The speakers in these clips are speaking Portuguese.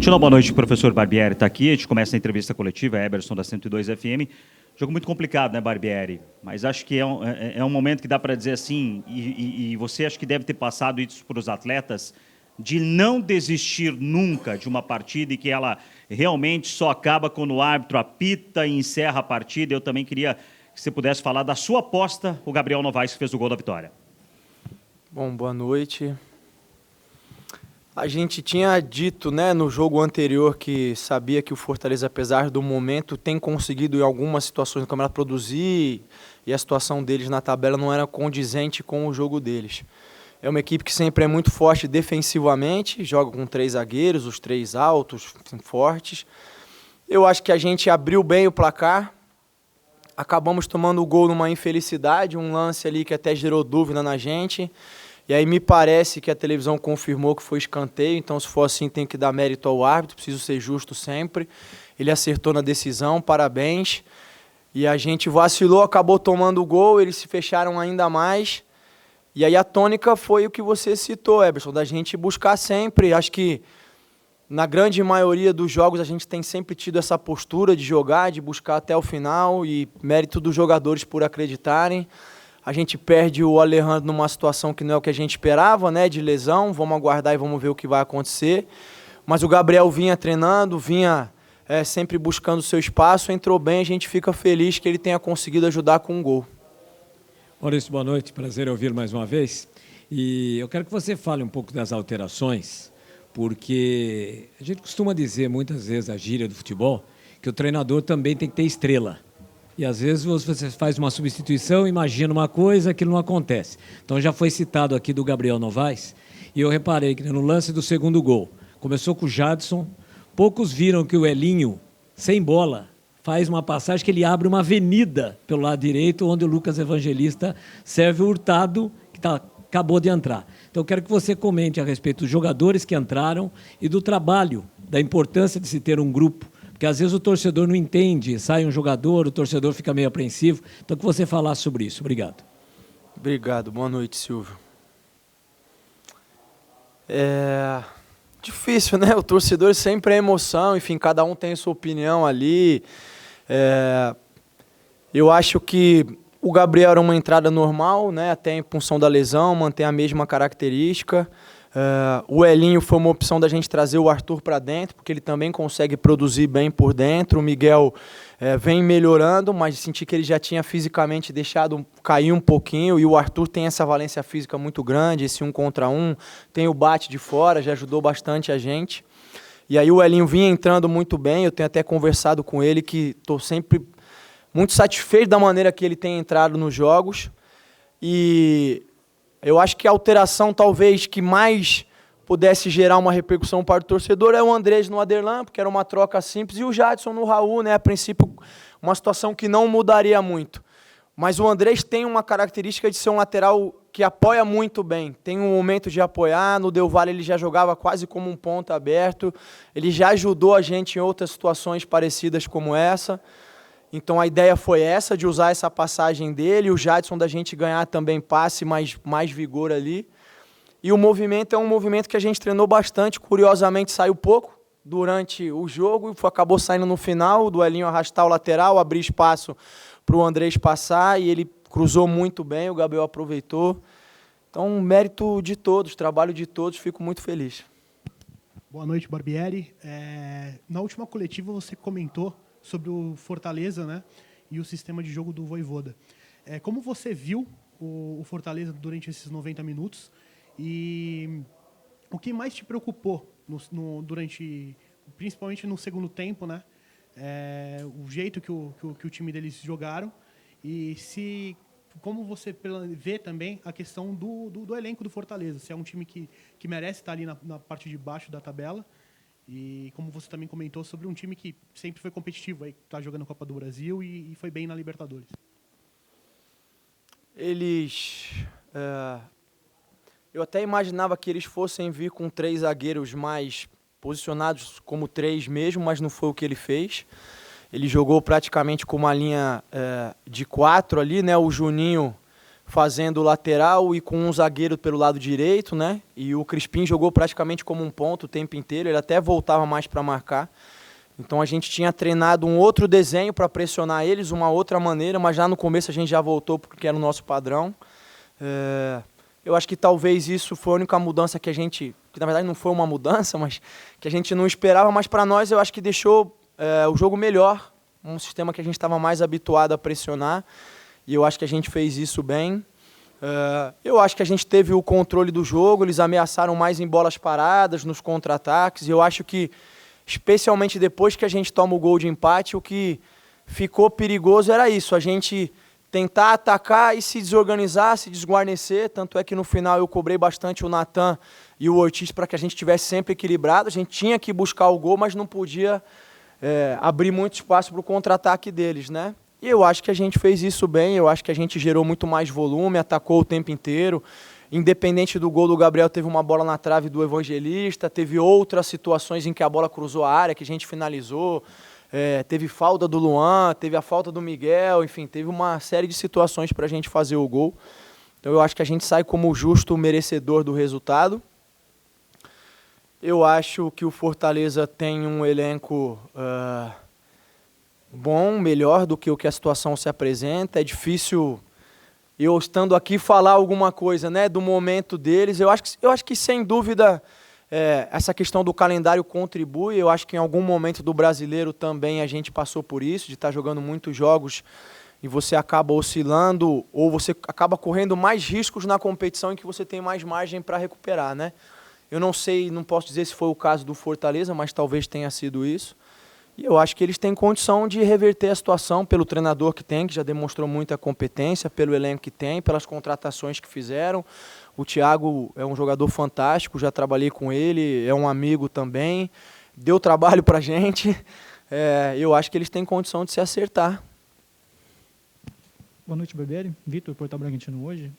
Deixa eu dar boa noite, professor Barbieri está aqui. A gente começa a entrevista coletiva, Eberson da 102 FM. Jogo muito complicado, né, Barbieri? Mas acho que é um momento que dá para dizer assim, e você acho que deve ter passado isso para os atletas, de não desistir nunca de uma partida e que ela realmente só acaba quando o árbitro apita e encerra a partida. Eu também queria que você pudesse falar da sua aposta, o Gabriel Novaes, que fez o gol da vitória. Bom, boa noite. A gente tinha dito, né, no jogo anterior que sabia que o Fortaleza, apesar do momento, tem conseguido em algumas situações do campeonato produzir e a situação deles na tabela não era condizente com o jogo deles. É uma equipe que sempre é muito forte defensivamente, joga com 3 zagueiros, os 3 altos, fortes. Eu acho que a gente abriu bem o placar, acabamos tomando o gol numa infelicidade, um lance ali que até gerou dúvida na gente. E aí me parece que a televisão confirmou que foi escanteio, então se for assim tem que dar mérito ao árbitro, preciso ser justo sempre. Ele acertou na decisão, parabéns. E a gente vacilou, acabou tomando o gol, eles se fecharam ainda mais. E aí a tônica foi o que você citou, Eberson, da gente buscar sempre. Acho que na grande maioria dos jogos a gente tem sempre tido essa postura de jogar, de buscar até o final e mérito dos jogadores por acreditarem. A gente perde o Alejandro numa situação que não é o que a gente esperava, né, de lesão. Vamos aguardar e vamos ver o que vai acontecer. Mas o Gabriel vinha treinando, vinha sempre buscando o seu espaço, entrou bem, a gente fica feliz que ele tenha conseguido ajudar com um gol. Maurício, boa noite, prazer ouvir mais uma vez. E eu quero que você fale um pouco das alterações, porque a gente costuma dizer muitas vezes a gíria do futebol que o treinador também tem que ter estrela. E às vezes você faz uma substituição, imagina uma coisa, aquilo não acontece. Então já foi citado aqui do Gabriel Novaes, e eu reparei que no lance do segundo gol, começou com o Jadson, poucos viram que o Elinho, sem bola, faz uma passagem que ele abre uma avenida pelo lado direito, onde o Lucas Evangelista serve o Hurtado, que acabou de entrar. Então eu quero que você comente a respeito dos jogadores que entraram e do trabalho, da importância de se ter um grupo. Porque às vezes o torcedor não entende, sai um jogador, o torcedor fica meio apreensivo. Então, que você falasse sobre isso. Obrigado. Obrigado. Boa noite, Silvio. Difícil, né? O torcedor sempre é emoção, enfim, cada um tem a sua opinião ali. Eu acho que o Gabriel era uma entrada normal, né? Até em função da lesão, mantém a mesma característica. O Elinho foi uma opção da gente trazer o Arthur para dentro, porque ele também consegue produzir bem por dentro. O Miguel vem melhorando, mas senti que ele já tinha fisicamente deixado cair um pouquinho, e o Arthur tem essa valência física muito grande, esse 1 contra 1, tem o bate de fora, já ajudou bastante a gente. E aí o Elinho vinha entrando muito bem, eu tenho até conversado com ele que estou sempre muito satisfeito da maneira que ele tem entrado nos jogos. E eu acho que a alteração talvez que mais pudesse gerar uma repercussão para o torcedor é o Andrés no Aderlan, porque era uma troca simples, e o Jadson no Raul, né? A princípio, uma situação que não mudaria muito. Mas o Andrés tem uma característica de ser um lateral que apoia muito bem. Tem um momento de apoiar, no Del Valle ele já jogava quase como um ponta aberto, ele já ajudou a gente em outras situações parecidas como essa. Então a ideia foi essa, de usar essa passagem dele, o Jadson da gente ganhar também passe, mais vigor ali. E o movimento é um movimento que a gente treinou bastante, curiosamente saiu pouco durante o jogo, acabou saindo no final, do Elinho arrastar o lateral, abrir espaço para o Andrés passar, e ele cruzou muito bem, o Gabriel aproveitou. Então, mérito de todos, trabalho de todos, fico muito feliz. Boa noite, Barbieri. Na última coletiva você comentou sobre o Fortaleza, né, e o sistema de jogo do Vojvoda. Como você viu o Fortaleza durante esses 90 minutos e o que mais te preocupou durante, principalmente no segundo tempo, né, o jeito que o time deles jogaram, e como você vê também a questão do elenco do Fortaleza, se é um time que merece estar ali na parte de baixo da tabela. E como você também comentou sobre um time que sempre foi competitivo, aí está jogando a Copa do Brasil e foi bem na Libertadores. Eu até imaginava que eles fossem vir com 3 zagueiros mais posicionados como 3 mesmo, mas não foi o que ele fez. Ele jogou praticamente com uma linha de 4 ali, né? O Juninho fazendo lateral e com um zagueiro pelo lado direito, né? E o Crispim jogou praticamente como um ponto o tempo inteiro, ele até voltava mais para marcar. Então a gente tinha treinado um outro desenho para pressionar eles, uma outra maneira, mas já no começo a gente já voltou porque era o nosso padrão. Eu acho que talvez isso foi a única mudança que a gente, que na verdade não foi uma mudança, mas que a gente não esperava, mas para nós eu acho que deixou o jogo melhor, um sistema que a gente estava mais habituado a pressionar, e eu acho que a gente fez isso bem. Eu acho que a gente teve o controle do jogo, eles ameaçaram mais em bolas paradas, nos contra-ataques, e eu acho que, especialmente depois que a gente toma o gol de empate, o que ficou perigoso era isso, a gente tentar atacar e se desorganizar, se desguarnecer, tanto é que no final eu cobrei bastante o Natan e o Ortiz para que a gente estivesse sempre equilibrado, a gente tinha que buscar o gol, mas não podia abrir muito espaço para o contra-ataque deles, né? E eu acho que a gente fez isso bem, eu acho que a gente gerou muito mais volume, atacou o tempo inteiro. Independente do gol do Gabriel, teve uma bola na trave do Evangelista, teve outras situações em que a bola cruzou a área, que a gente finalizou, teve falta do Luan, teve a falta do Miguel, enfim, teve uma série de situações para a gente fazer o gol. Então eu acho que a gente sai como justo merecedor do resultado. Eu acho que o Fortaleza tem um elenco bom, melhor do que o que a situação se apresenta. É difícil eu, estando aqui, falar alguma coisa, né, do momento deles. Eu acho que sem dúvida, essa questão do calendário contribui. Eu acho que em algum momento do brasileiro também a gente passou por isso, de estar jogando muitos jogos e você acaba oscilando, ou você acaba correndo mais riscos na competição em que você tem mais margem para recuperar, né? Eu não sei, não posso dizer se foi o caso do Fortaleza, mas talvez tenha sido isso. E eu acho que eles têm condição de reverter a situação pelo treinador que tem, que já demonstrou muita competência, pelo elenco que tem, pelas contratações que fizeram. O Thiago é um jogador fantástico, já trabalhei com ele, é um amigo também, deu trabalho para a gente. Eu acho que eles têm condição de se acertar. Boa noite, Barbieri. Vitor, Portal Bragantino hoje.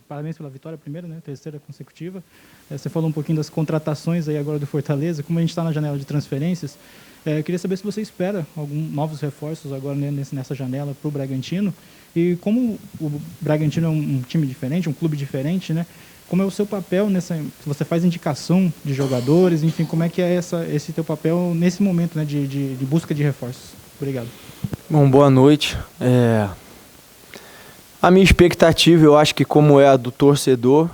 Parabéns pela vitória, primeiro, né? Terceira consecutiva. Você falou um pouquinho das contratações aí agora do Fortaleza. Como a gente está na janela de transferências, eu queria saber se você espera alguns novos reforços agora, né, nessa janela para o Bragantino. E como o Bragantino é um time diferente, um clube diferente, né? Como é o seu papel nessa... Se você faz indicação de jogadores, enfim, como é que é esse teu papel nesse momento, né, de busca de reforços? Obrigado. Bom, boa noite. A minha expectativa, eu acho que como é a do torcedor,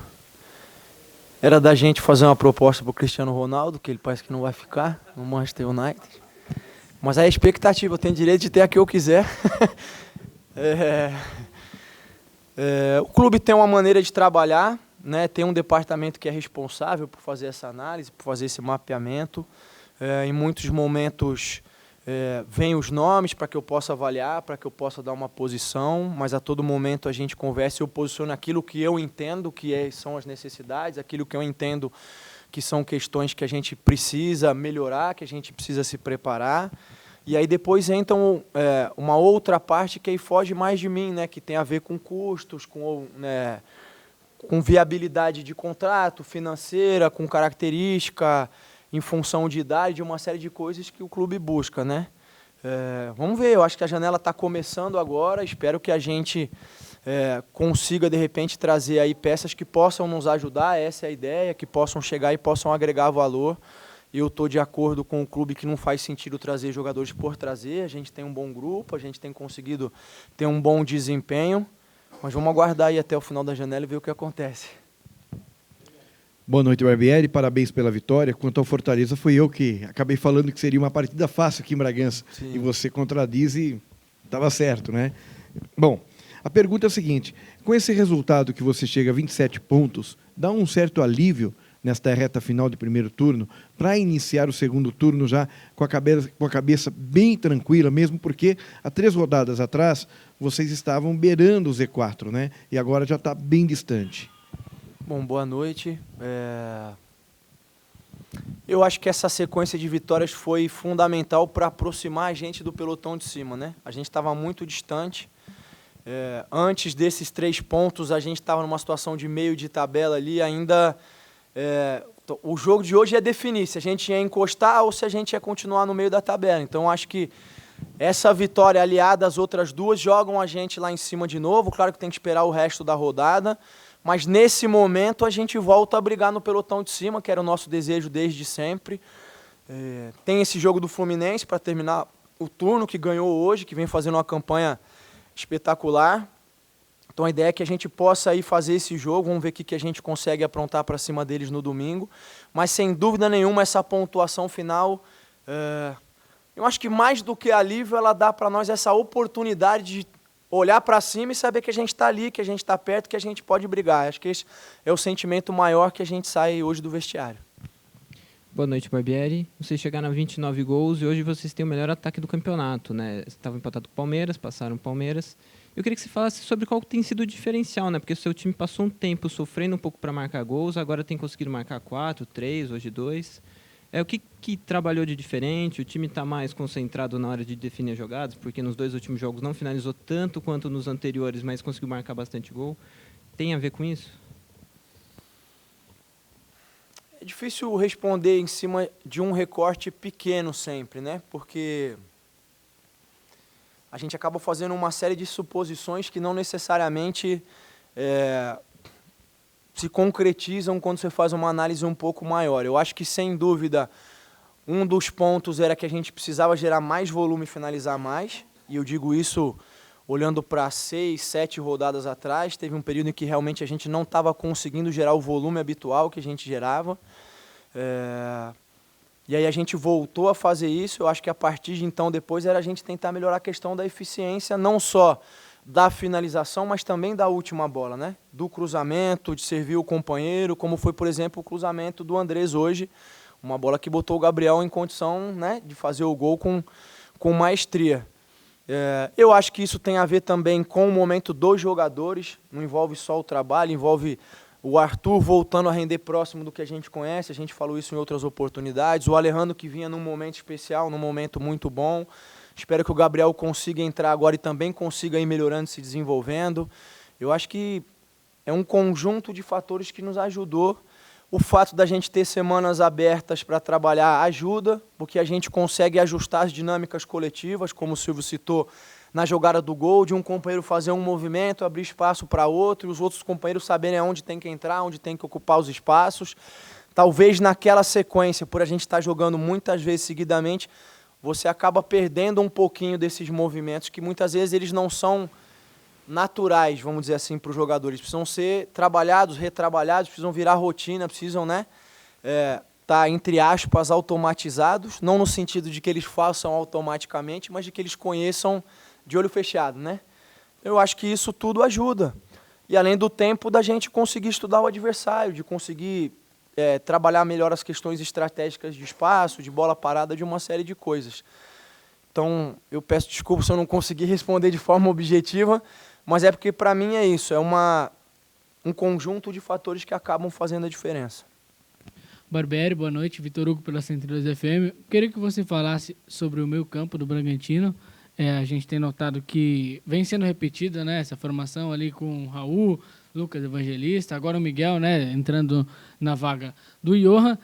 era da gente fazer uma proposta para o Cristiano Ronaldo, que ele parece que não vai ficar no Manchester United. Mas a expectativa, eu tenho direito de ter a que eu quiser. O clube tem uma maneira de trabalhar, né? Tem um departamento que é responsável por fazer essa análise, por fazer esse mapeamento. Em muitos momentos vem os nomes para que eu possa avaliar, para que eu possa dar uma posição, mas a todo momento a gente conversa e eu posiciono aquilo que eu entendo que são as necessidades, aquilo que eu entendo que são questões que a gente precisa melhorar, que a gente precisa se preparar. E aí depois entra uma outra parte que aí foge mais de mim, né, que tem a ver com custos, com viabilidade de contrato, financeira, com característica, em função de idade, uma série de coisas que o clube busca, né? Vamos ver, eu acho que a janela está começando agora, espero que a gente consiga, de repente, trazer aí peças que possam nos ajudar, essa é a ideia, que possam chegar e possam agregar valor. Eu estou de acordo com o clube que não faz sentido trazer jogadores por trazer, a gente tem um bom grupo, a gente tem conseguido ter um bom desempenho, mas vamos aguardar aí até o final da janela e ver o que acontece. Boa noite, Barbieri. Parabéns pela vitória. Quanto ao Fortaleza, fui eu que acabei falando que seria uma partida fácil aqui em Bragança. Sim. E você contradiz e estava certo, né? Bom, a pergunta é a seguinte. Com esse resultado que você chega a 27 pontos, dá um certo alívio nesta reta final de primeiro turno para iniciar o segundo turno já com a cabeça bem tranquila, mesmo porque há 3 rodadas atrás vocês estavam beirando o Z4, né? E agora já está bem distante. Bom, boa noite. Eu acho que essa sequência de vitórias foi fundamental para aproximar a gente do pelotão de cima, né? A gente estava muito distante. Antes desses 3 pontos, a gente estava numa situação de meio de tabela ali, ainda... o jogo de hoje é definir se a gente ia encostar ou se a gente ia continuar no meio da tabela. Então, acho que Essa vitória aliada às outras duas jogam a gente lá em cima de novo. Claro que tem que esperar o resto da rodada, mas nesse momento a gente volta a brigar no pelotão de cima, que era o nosso desejo desde sempre. Tem esse jogo do Fluminense para terminar o turno, que ganhou hoje, que vem fazendo uma campanha espetacular. Então a ideia é que a gente possa aí fazer esse jogo, vamos ver o que a gente consegue aprontar para cima deles no domingo. Mas sem dúvida nenhuma essa pontuação final, eu acho que mais do que alívio, ela dá para nós essa oportunidade de olhar para cima e saber que a gente está ali, que a gente está perto, que a gente pode brigar. Acho que esse é o sentimento maior que a gente sai hoje do vestiário. Boa noite, Barbieri. Vocês chegaram a 29 gols e hoje vocês têm o melhor ataque do campeonato, né? Estavam empatados com o Palmeiras, passaram o Palmeiras. Eu queria que você falasse sobre qual tem sido o diferencial, né? Porque o seu time passou um tempo sofrendo um pouco para marcar gols, agora tem conseguido marcar 4, 3, hoje 2. O que trabalhou de diferente? O time está mais concentrado na hora de definir as jogadas, porque nos 2 últimos jogos não finalizou tanto quanto nos anteriores, mas conseguiu marcar bastante gol. Tem a ver com isso? É difícil responder em cima de um recorte pequeno sempre, né? Porque a gente acaba fazendo uma série de suposições que não necessariamente se concretizam quando você faz uma análise um pouco maior. Eu acho que, sem dúvida, um dos pontos era que a gente precisava gerar mais volume e finalizar mais, e eu digo isso olhando para 6, 7 rodadas atrás. Teve um período em que realmente a gente não estava conseguindo gerar o volume habitual que a gente gerava. E aí a gente voltou a fazer isso. Eu acho que a partir de então, depois, era a gente tentar melhorar a questão da eficiência, não só da finalização, mas também da última bola, né? Do cruzamento, de servir o companheiro, como foi, por exemplo, o cruzamento do Andrés hoje, uma bola que botou o Gabriel em condição, né, de fazer o gol com maestria. Eu acho que isso tem a ver também com o momento dos jogadores, não envolve só o trabalho, envolve o Arthur voltando a render próximo do que a gente conhece, a gente falou isso em outras oportunidades, o Alejandro que vinha num momento especial, num momento muito bom. Espero que o Gabriel consiga entrar agora e também consiga ir melhorando, se desenvolvendo. Eu acho que é um conjunto de fatores que nos ajudou. O fato da gente ter semanas abertas para trabalhar ajuda, porque a gente consegue ajustar as dinâmicas coletivas, como o Silvio citou, na jogada do gol, de um companheiro fazer um movimento, abrir espaço para outro, e os outros companheiros saberem onde tem que entrar, onde tem que ocupar os espaços. Talvez naquela sequência, por a gente estar jogando muitas vezes seguidamente, você acaba perdendo um pouquinho desses movimentos que muitas vezes eles não são naturais, vamos dizer assim, para os jogadores. Precisam ser trabalhados, retrabalhados, precisam virar rotina, precisam, né, tá, entre aspas, automatizados, não no sentido de que eles façam automaticamente, mas de que eles conheçam de olho fechado, né? Eu acho que isso tudo ajuda. E além do tempo da gente conseguir estudar o adversário, de conseguir trabalhar melhor as questões estratégicas de espaço, de bola parada, de uma série de coisas. Então, eu peço desculpa se eu não conseguir responder de forma objetiva, mas é porque, para mim, é isso. É um conjunto de fatores que acabam fazendo a diferença. Barbieri, boa noite. Vitor Hugo pela 102 FM. Queria que você falasse sobre o meio campo do Bragantino. A gente tem notado que vem sendo repetida, né, essa formação ali com o Raul, Lucas Evangelista, agora o Miguel, né, entrando na vaga do Johan.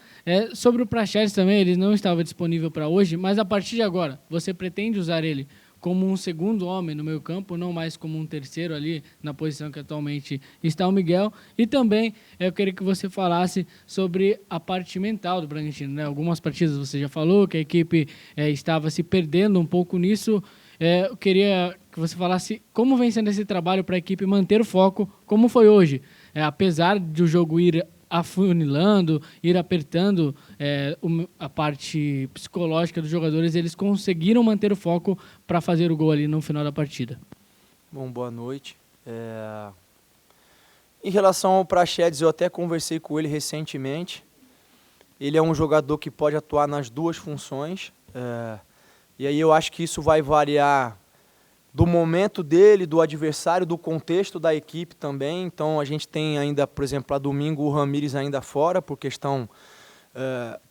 Sobre o Praxedes também, ele não estava disponível para hoje, mas a partir de agora, você pretende usar ele como um segundo homem no meio campo, não mais como um terceiro ali na posição que atualmente está o Miguel? E também eu queria que você falasse sobre a parte mental do Bragantino, né? Algumas partidas você já falou que a equipe estava se perdendo um pouco nisso. Eu queria que você falasse como vem sendo esse trabalho para a equipe manter o foco, como foi hoje. Apesar de o jogo ir afunilando, ir apertando a parte psicológica dos jogadores, eles conseguiram manter o foco para fazer o gol ali no final da partida. Bom, boa noite. Em relação ao Praxedes, eu até conversei com ele recentemente. Ele é um jogador que pode atuar nas duas funções. E aí eu acho que isso vai variar do momento dele, do adversário, do contexto da equipe também. Então a gente tem ainda, por exemplo, a domingo o Ramires ainda fora, por questão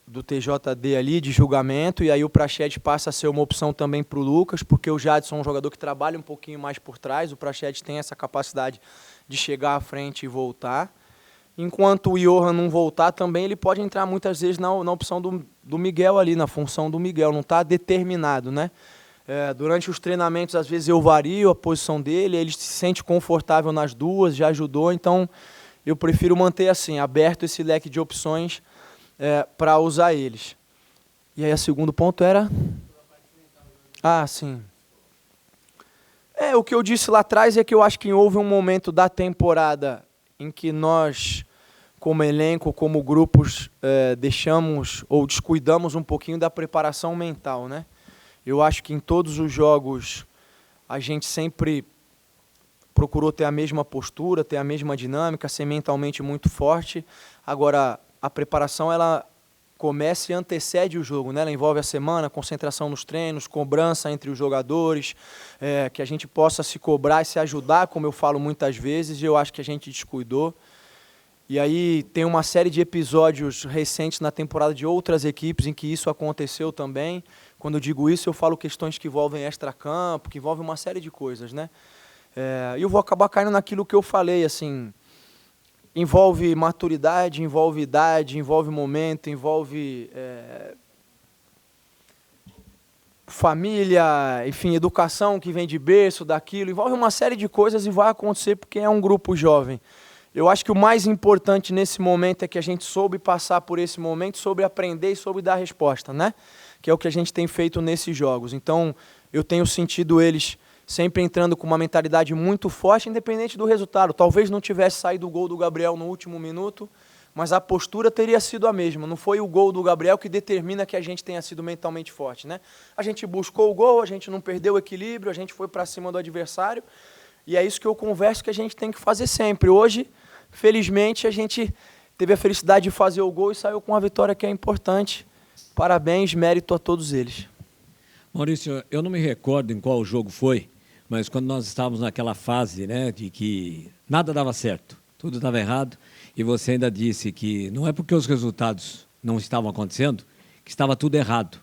do TJD ali, de julgamento. E aí o Praxedes passa a ser uma opção também para o Lucas, porque o Jadson é um jogador que trabalha um pouquinho mais por trás. O Praxedes tem essa capacidade de chegar à frente e voltar. Enquanto o Johan não voltar também, ele pode entrar muitas vezes na opção do Miguel ali, na função do Miguel, não está determinado, né? Durante os treinamentos, às vezes eu vario a posição dele, ele se sente confortável nas duas, já ajudou, então eu prefiro manter assim, aberto esse leque de opções para usar eles. E aí o segundo ponto era? Sim. O que eu disse lá atrás é que eu acho que houve um momento da temporada em que nós, como elenco, como grupos, deixamos ou descuidamos um pouquinho da preparação mental, né? Eu acho que em todos os jogos a gente sempre procurou ter a mesma postura, ter a mesma dinâmica, ser mentalmente muito forte. Agora, a preparação, ela começa e antecede o jogo, né? Ela envolve a semana, concentração nos treinos, cobrança entre os jogadores, que a gente possa se cobrar e se ajudar, como eu falo muitas vezes, e eu acho que a gente descuidou. E aí tem uma série de episódios recentes na temporada de outras equipes em que isso aconteceu também. Quando eu digo isso, eu falo questões que envolvem extracampo, que envolvem uma série de coisas, né? E eu vou acabar caindo naquilo que eu falei, assim, envolve maturidade, envolve idade, envolve momento, envolve família, enfim, educação que vem de berço, daquilo, envolve uma série de coisas e vai acontecer porque é um grupo jovem. Eu acho que o mais importante nesse momento é que a gente soube passar por esse momento, soube aprender e soube dar resposta, né? Que é o que a gente tem feito nesses jogos. Então, eu tenho sentido eles sempre entrando com uma mentalidade muito forte, independente do resultado. Talvez não tivesse saído o gol do Gabriel no último minuto, mas a postura teria sido a mesma. Não foi o gol do Gabriel que determina que a gente tenha sido mentalmente forte, né? A gente buscou o gol, a gente não perdeu o equilíbrio, a gente foi para cima do adversário, e é isso que eu converso que a gente tem que fazer sempre. Hoje, felizmente, a gente teve a felicidade de fazer o gol e saiu com uma vitória que é importante. Parabéns, mérito a todos eles. Maurício, eu não me recordo em qual jogo foi, mas quando nós estávamos naquela fase, né, de que nada dava certo, tudo estava errado, e você ainda disse que não é porque os resultados não estavam acontecendo, que estava tudo errado.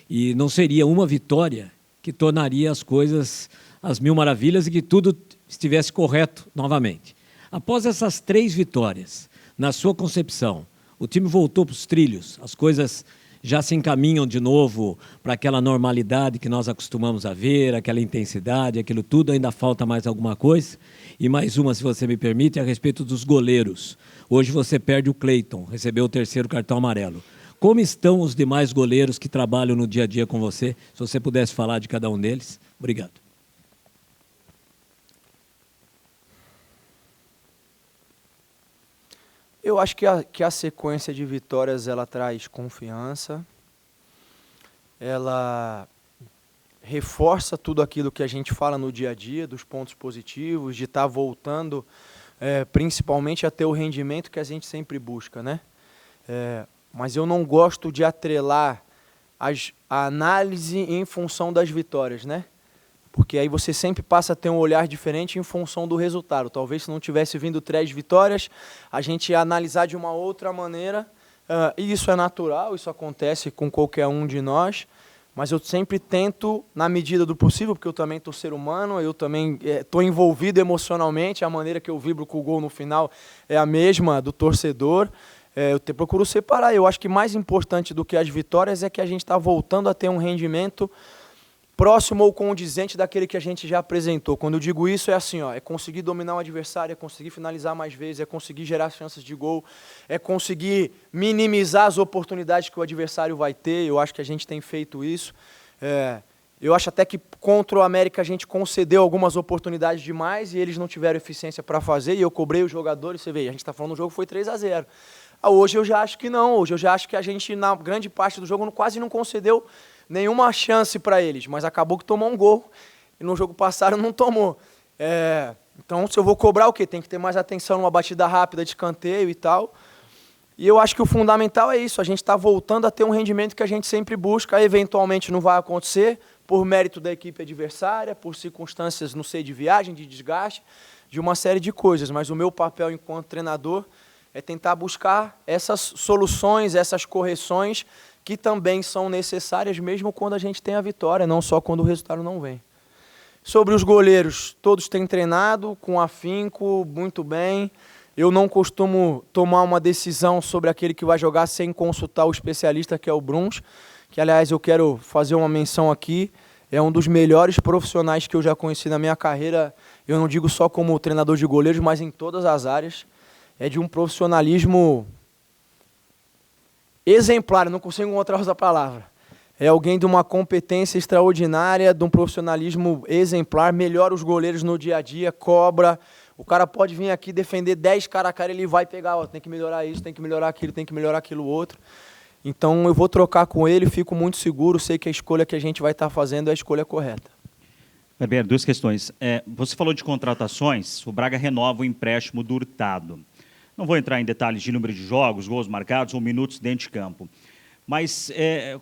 E não seria uma vitória que tornaria as coisas às mil maravilhas e que tudo estivesse correto novamente. Após essas 3 vitórias, na sua concepção, o time voltou para os trilhos, as coisas já se encaminham de novo para aquela normalidade que nós acostumamos a ver, aquela intensidade, aquilo tudo, ainda falta mais alguma coisa? E mais uma, se você me permite, a respeito dos goleiros. Hoje você perde o Cleiton, recebeu o 3º cartão amarelo. Como estão os demais goleiros que trabalham no dia a dia com você? Se você pudesse falar de cada um deles. Obrigado. Eu acho que a sequência de vitórias ela traz confiança, ela reforça tudo aquilo que a gente fala no dia a dia, dos pontos positivos, de estar voltando principalmente a ter o rendimento que a gente sempre busca, né? Mas eu não gosto de atrelar a análise em função das vitórias, né? Porque aí você sempre passa a ter um olhar diferente em função do resultado. Talvez se não tivesse vindo 3 vitórias, a gente ia analisar de uma outra maneira, e isso é natural, isso acontece com qualquer um de nós, mas eu sempre tento, na medida do possível, porque eu também estou ser humano, eu também estou envolvido emocionalmente, a maneira que eu vibro com o gol no final é a mesma do torcedor, eu procuro separar. Eu acho que mais importante do que as vitórias é que a gente está voltando a ter um rendimento próximo ou condizente daquele que a gente já apresentou. Quando eu digo isso, é assim, é conseguir dominar o adversário, é conseguir finalizar mais vezes, é conseguir gerar chances de gol, é conseguir minimizar as oportunidades que o adversário vai ter. Eu acho que a gente tem feito isso. Eu acho até que contra o América a gente concedeu algumas oportunidades demais e eles não tiveram eficiência para fazer, e eu cobrei os jogadores. Você vê, a gente está falando do jogo foi 3-0. Hoje eu já acho que não. Hoje eu já acho que a gente, na grande parte do jogo, quase não concedeu nenhuma chance para eles, mas acabou que tomou um gol, e no jogo passado não tomou. Então, se eu vou cobrar o quê? Tem que ter mais atenção numa batida rápida de escanteio e tal. E eu acho que o fundamental é isso, a gente está voltando a ter um rendimento que a gente sempre busca, eventualmente não vai acontecer, por mérito da equipe adversária, por circunstâncias, não sei, de viagem, de desgaste, de uma série de coisas, mas o meu papel enquanto treinador é tentar buscar essas soluções, essas correções que também são necessárias mesmo quando a gente tem a vitória, não só quando o resultado não vem. Sobre os goleiros, todos têm treinado com afinco, muito bem. Eu não costumo tomar uma decisão sobre aquele que vai jogar sem consultar o especialista, que é o Bruns, que, aliás, eu quero fazer uma menção aqui. é um dos melhores profissionais que eu já conheci na minha carreira. Eu não digo só como treinador de goleiros, mas em todas as áreas. É de um profissionalismo exemplar, não consigo encontrar outra palavra. É alguém de uma competência extraordinária, de um profissionalismo exemplar, melhora os goleiros no dia a dia, cobra. O cara pode vir aqui defender 10 cara a cara, ele vai pegar, ó, tem que melhorar isso, tem que melhorar aquilo, tem que melhorar aquilo outro. Então eu vou trocar com ele, fico muito seguro, sei que a escolha que a gente vai estar fazendo é a escolha correta. Barbieri, duas questões. Você falou de contratações, o Braga renova o empréstimo do Hurtado. Não vou entrar em detalhes de número de jogos, gols marcados ou minutos dentro de campo. Mas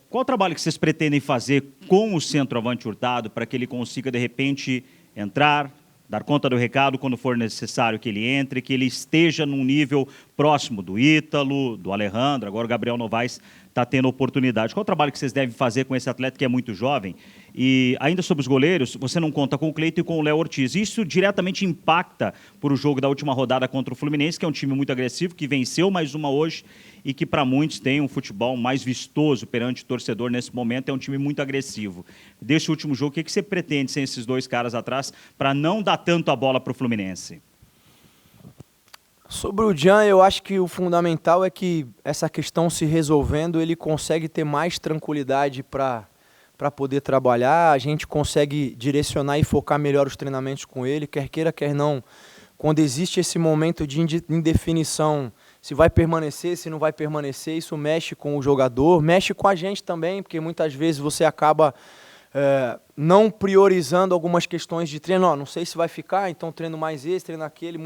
qual o trabalho que vocês pretendem fazer com o centroavante Hurtado para que ele consiga, de repente, entrar, dar conta do recado quando for necessário que ele entre, que ele esteja num nível próximo do Ítalo, do Alejandro, agora o Gabriel Novaes está tendo oportunidade. Qual o trabalho que vocês devem fazer com esse atleta que é muito jovem? E ainda sobre os goleiros, você não conta com o Cleiton e com o Léo Ortiz. Isso diretamente impacta por o jogo da última rodada contra o Fluminense, que é um time muito agressivo, que venceu mais uma hoje e que para muitos tem um futebol mais vistoso perante o torcedor nesse momento, é um time muito agressivo. Desse último jogo, o que você pretende sem esses dois caras atrás para não dar tanto a bola para o Fluminense? Sobre o Jean, eu acho que o fundamental é que essa questão se resolvendo, ele consegue ter mais tranquilidade para poder trabalhar, a gente consegue direcionar e focar melhor os treinamentos com ele, quer queira, quer não. Quando existe esse momento de indefinição, se vai permanecer, se não vai permanecer, isso mexe com o jogador, mexe com a gente também, porque muitas vezes você acaba não priorizando algumas questões de treino. Não sei se vai ficar, então treino mais esse, treino aquele,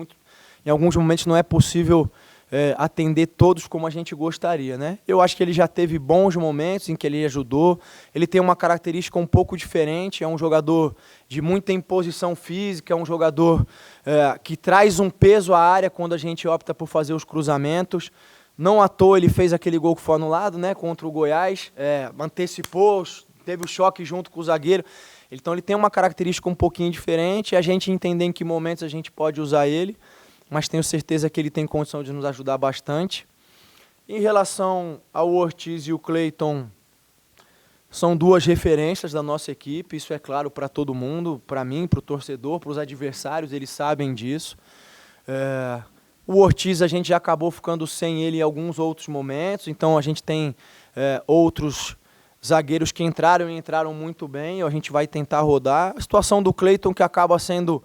em alguns momentos não é possível atender todos como a gente gostaria, né? Eu acho que ele já teve bons momentos em que ele ajudou. Ele tem uma característica um pouco diferente, é um jogador de muita imposição física, é um jogador que traz um peso à área quando a gente opta por fazer os cruzamentos. Não à toa ele fez aquele gol que foi anulado, né, contra o Goiás, antecipou, teve o choque junto com o zagueiro. Então ele tem uma característica um pouquinho diferente, a gente entender em que momentos a gente pode usar ele, mas tenho certeza que ele tem condição de nos ajudar bastante. Em relação ao Ortiz e o Cleiton, são duas referências da nossa equipe, isso é claro para todo mundo, para mim, para o torcedor, para os adversários, eles sabem disso. O Ortiz a gente já acabou ficando sem ele em alguns outros momentos, então a gente tem outros zagueiros que entraram e entraram muito bem, a gente vai tentar rodar. A situação do Cleiton que acaba sendo,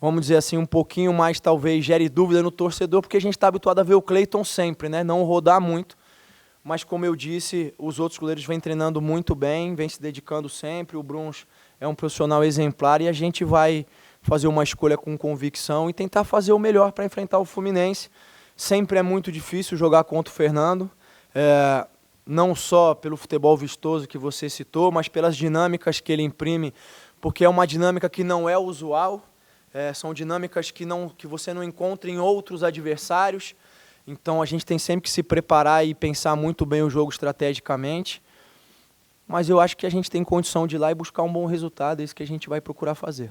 vamos dizer assim, um pouquinho mais, talvez, gere dúvida no torcedor, porque a gente está habituado a ver o Cleiton sempre, né? Não rodar muito. Mas, como eu disse, os outros goleiros vêm treinando muito bem, vêm se dedicando sempre. O Bruns é um profissional exemplar e a gente vai fazer uma escolha com convicção e tentar fazer o melhor para enfrentar o Fluminense. Sempre é muito difícil jogar contra o Fernando, não só pelo futebol vistoso que você citou, mas pelas dinâmicas que ele imprime, porque é uma dinâmica que não é usual. São dinâmicas que você não encontra em outros adversários. Então a gente tem sempre que se preparar e pensar muito bem o jogo estrategicamente. Mas eu acho que a gente tem condição de ir lá e buscar um bom resultado, é isso que a gente vai procurar fazer.